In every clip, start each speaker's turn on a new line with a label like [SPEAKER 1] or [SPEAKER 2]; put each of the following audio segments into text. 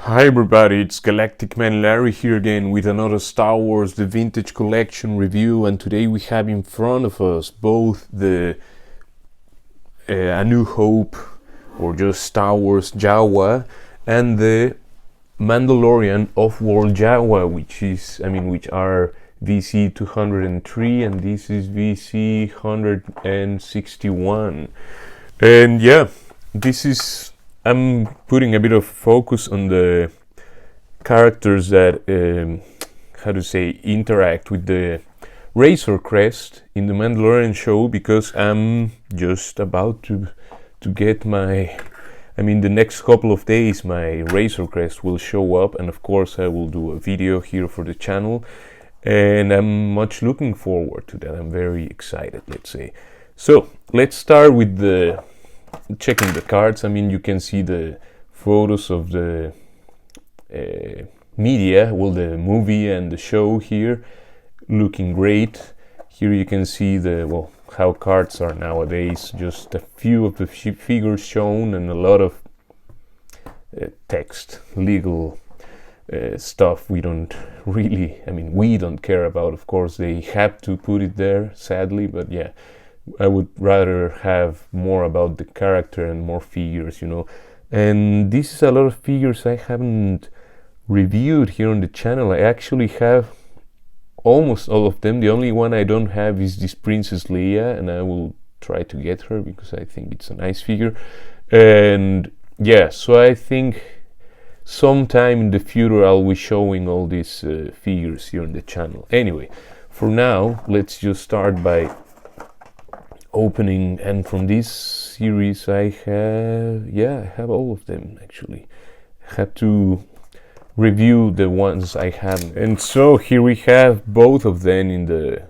[SPEAKER 1] Hi everybody, it's Galactic Man Larry here again with another Star Wars The Vintage Collection review, and today we have in front of us both the A New Hope or just Star Wars Jawa and the Mandalorian Offworld Jawa, which are VC 203 and this is VC 161. And yeah, I'm putting a bit of focus on the characters that interact with the Razor Crest in the Mandalorian show, because I'm just about to get the next couple of days my Razor Crest will show up, and of course I will do a video here for the channel, and I'm much looking forward to that. I'm very excited, let's say. So let's start with checking the cards. You can see the photos of the media, the movie and the show here, looking great. Here you can see how cards are nowadays. Just a few of the figures shown and a lot of text, legal stuff we don't care about. Of course, they have to put it there, sadly, but yeah, I would rather have more about the character and more figures, And this is a lot of figures I haven't reviewed here on the channel. I actually have almost all of them. The only one I don't have is this Princess Leia, and I will try to get her because I think it's a nice figure. And yeah, so I think sometime in the future I'll be showing all these figures here on the channel. Anyway, for now, let's just start by opening, and from this series I have all of them actually. I have to review the ones I haven't. And so here we have both of them in the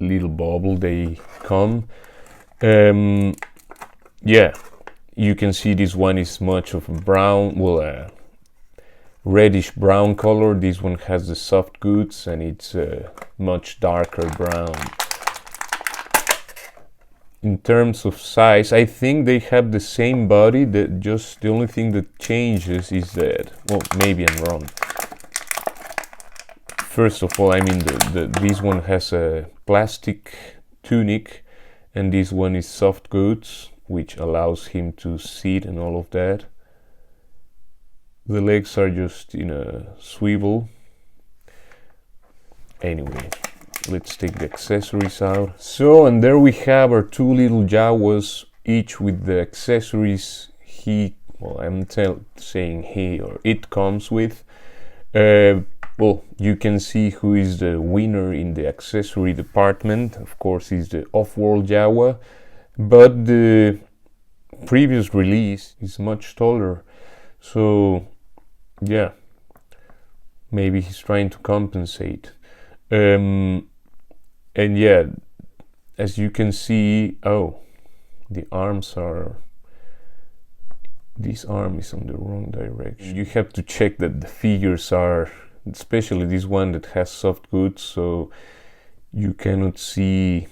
[SPEAKER 1] little bubble they come. Yeah, you can see this one is much of a brown, reddish brown color. This one has the soft goods and it's much darker brown. In terms of size, I think they have the same body. The only thing that changes is that, maybe I'm wrong. First of all, this one has a plastic tunic, and this one is soft goods, which allows him to sit and all of that. The legs are just in a swivel. Anyway, let's take the accessories out. So, and there we have our two little Jawas, each with the accessories it comes with. You can see who is the winner in the accessory department. Of course, is the Offworld Jawa, but the previous release is much taller. So, yeah, maybe he's trying to compensate. And yeah, as you can see, the arms are... This arm is on the wrong direction. You have to check that the figures are, especially this one that has soft goods, so you cannot see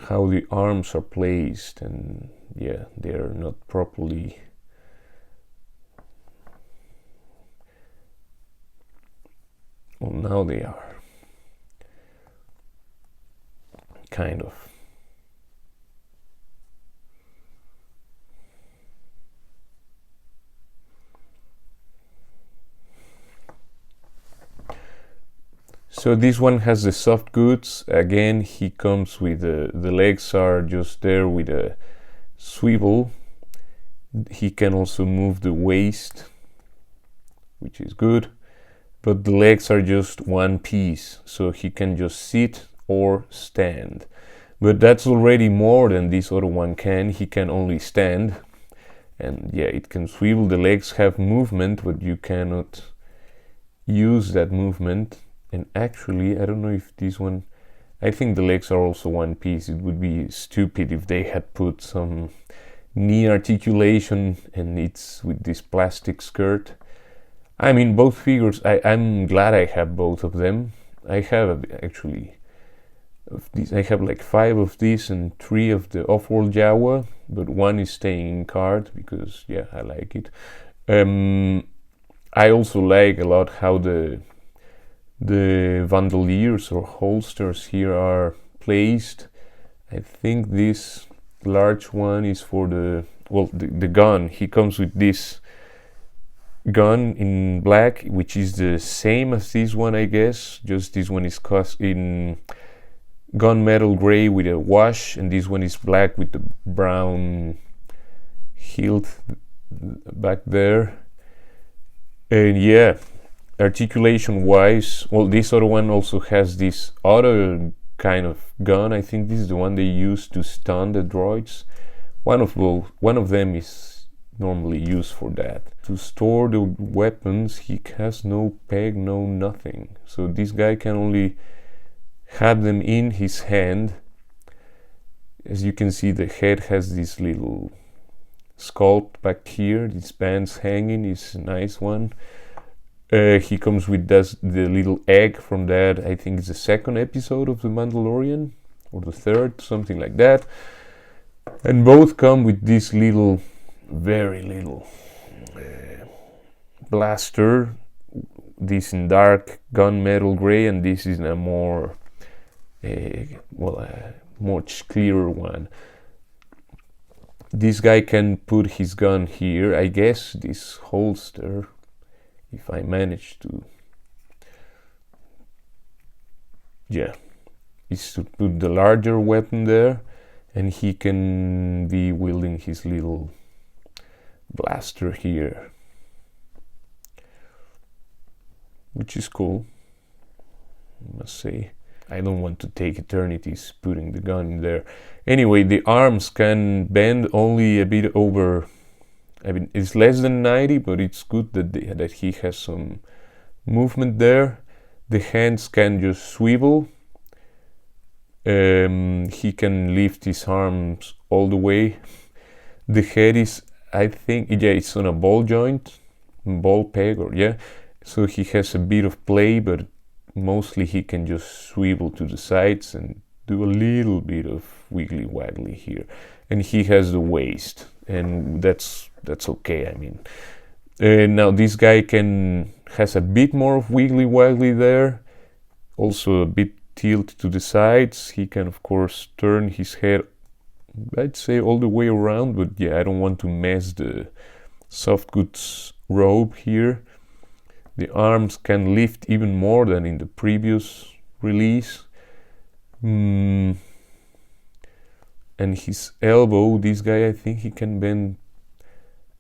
[SPEAKER 1] how the arms are placed, and yeah, they are not properly... Well, now they are. Kind of. So this one has the soft goods. Again, he comes with the legs are just there with a swivel. He can also move the waist, which is good, but the legs are just one piece, so he can just sit or stand. But that's already more than this other one can. He can only stand, and yeah, it can swivel. The legs have movement, but you cannot use that movement. And actually, I don't know if this one... I think the legs are also one piece. It would be stupid if they had put some knee articulation and it's with this plastic skirt. Both figures, I'm glad I have both of them. I have actually of these. I have like 5 of these and 3 of the Offworld Jawa, but 1 is staying in card because yeah, I like it. I also like a lot how the bandoliers or holsters here are placed. I think this large one is for the gun. He comes with this gun in black, which is the same as this one, I guess, just this one is cast in gunmetal gray with a wash, and this one is black with the brown hilt back there. And yeah, articulation wise, well, this other one also has this other kind of gun. I think this is the one they use to stun the droids. One of them is normally used for that. To store the weapons, he has no peg, no nothing. So this guy can only have them in his hand. As you can see, the head has this little sculpt back here. This band's hanging is a nice one. He comes with the little egg from that. I think it's the 2nd episode of The Mandalorian, or the 3rd, something like that. And both come with this little, very little blaster. This in dark gunmetal gray, and this is a more much clearer one. This guy can put his gun here. I guess this holster, if I manage to, yeah, is to put the larger weapon there, and he can be wielding his little blaster here, which is cool, I must say. I don't want to take eternities putting the gun in there. Anyway, the arms can bend only a bit over, I mean, it's less than 90, but it's good that he has some movement there. The hands can just swivel. He can lift his arms all the way. The head is, I think, yeah, it's on a ball joint, ball peg, or yeah. So he has a bit of play, but mostly he can just swivel to the sides and do a little bit of wiggly waggly here. And he has the waist, and that's okay. I mean, now this guy has a bit more of wiggly waggly there, also a bit tilt to the sides. He can of course turn his head, I'd say, all the way around, but yeah, I don't want to mess the soft goods robe here. The arms can lift even more than in the previous release. And his elbow, this guy, I think he can bend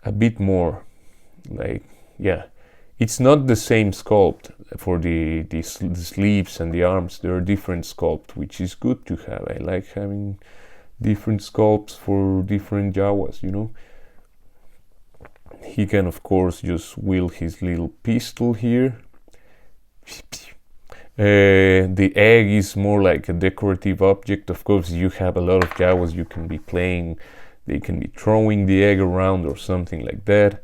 [SPEAKER 1] a bit more. Like, yeah, it's not the same sculpt for the sleeves and the arms. There are different sculpt, which is good to have. I like having different sculpts for different Jawas, you know. He can of course just wield his little pistol here. The egg is more like a decorative object. Of course, you have a lot of Jawas you can be playing. They can be throwing the egg around or something like that.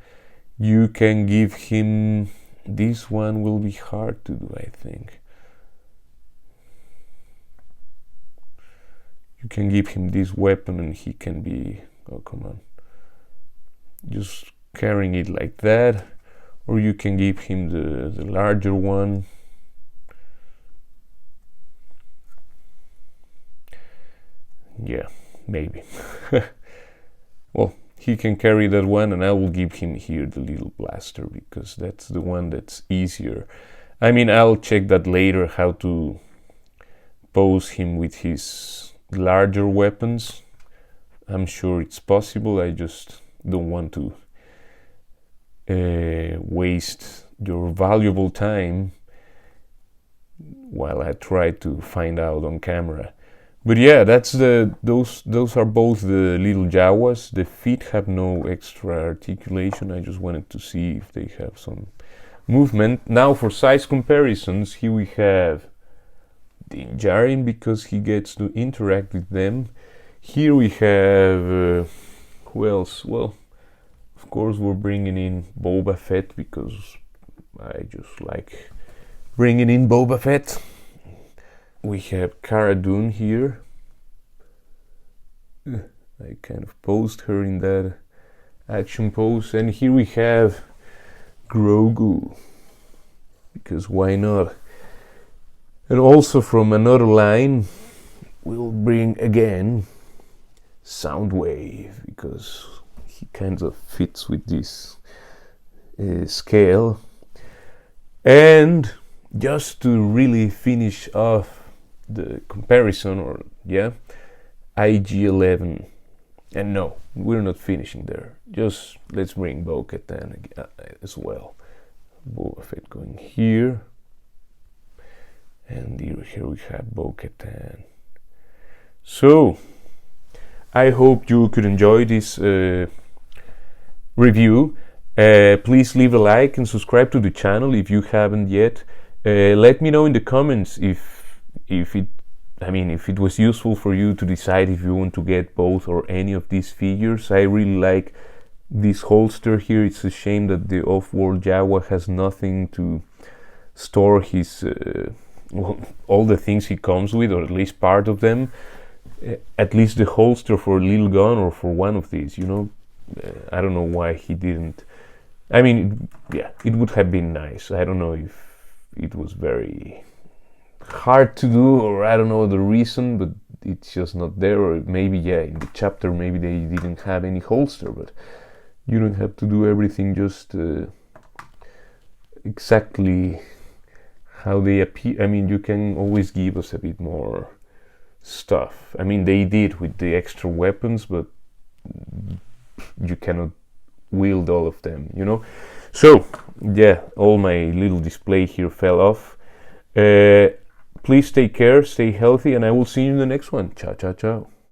[SPEAKER 1] You can give him, this one will be hard to do, I think. You can give him this weapon and he can be, oh come on, just carrying it like that, or you can give him the larger one. Yeah, maybe. Well, he can carry that one, and I will give him here the little blaster because that's the one that's easier. I mean, I'll check that later, how to pose him with his larger weapons. I'm sure it's possible. I just don't want to waste your valuable time while I try to find out on camera. But yeah, that's those are both the little Jawas. The feet have no extra articulation. I just wanted to see if they have some movement. Now for size comparisons, here we have Din Djarin because he gets to interact with them. Here we have who else? Well, of course we're bringing in Boba Fett because I just like bringing in Boba Fett. we have Cara Dune here. I kind of posed her in that action pose, and here we have Grogu, because why not? And also from another line we'll bring again Soundwave, because he kind of fits with this scale. And just to really finish off the comparison, or yeah, IG-11. And no, we're not finishing there. Just let's bring Bo-Katan as well. Boba Fett going here, and here we have Bo-Katan. So I hope you could enjoy this review. Please leave a like and subscribe to the channel if you haven't yet. Let me know in the comments if it was useful for you to decide if you want to get both or any of these figures. I really like this holster here. It's a shame that the Offworld Jawa has nothing to store his all the things he comes with, or at least part of them. At least the holster for a little gun or for one of these, you know. I don't know why he didn't. I mean, yeah, it would have been nice. I don't know if it was very hard to do, or I don't know the reason, but it's just not there. Or maybe, yeah, in the chapter maybe they didn't have any holster, but you don't have to do everything just exactly how they appear. I mean, you can always give us a bit more stuff. I mean, they did with the extra weapons, but you cannot wield all of them, you know. So yeah, all my little display here fell off. Please take care, stay healthy, and I will see you in the next one. Ciao, ciao, ciao.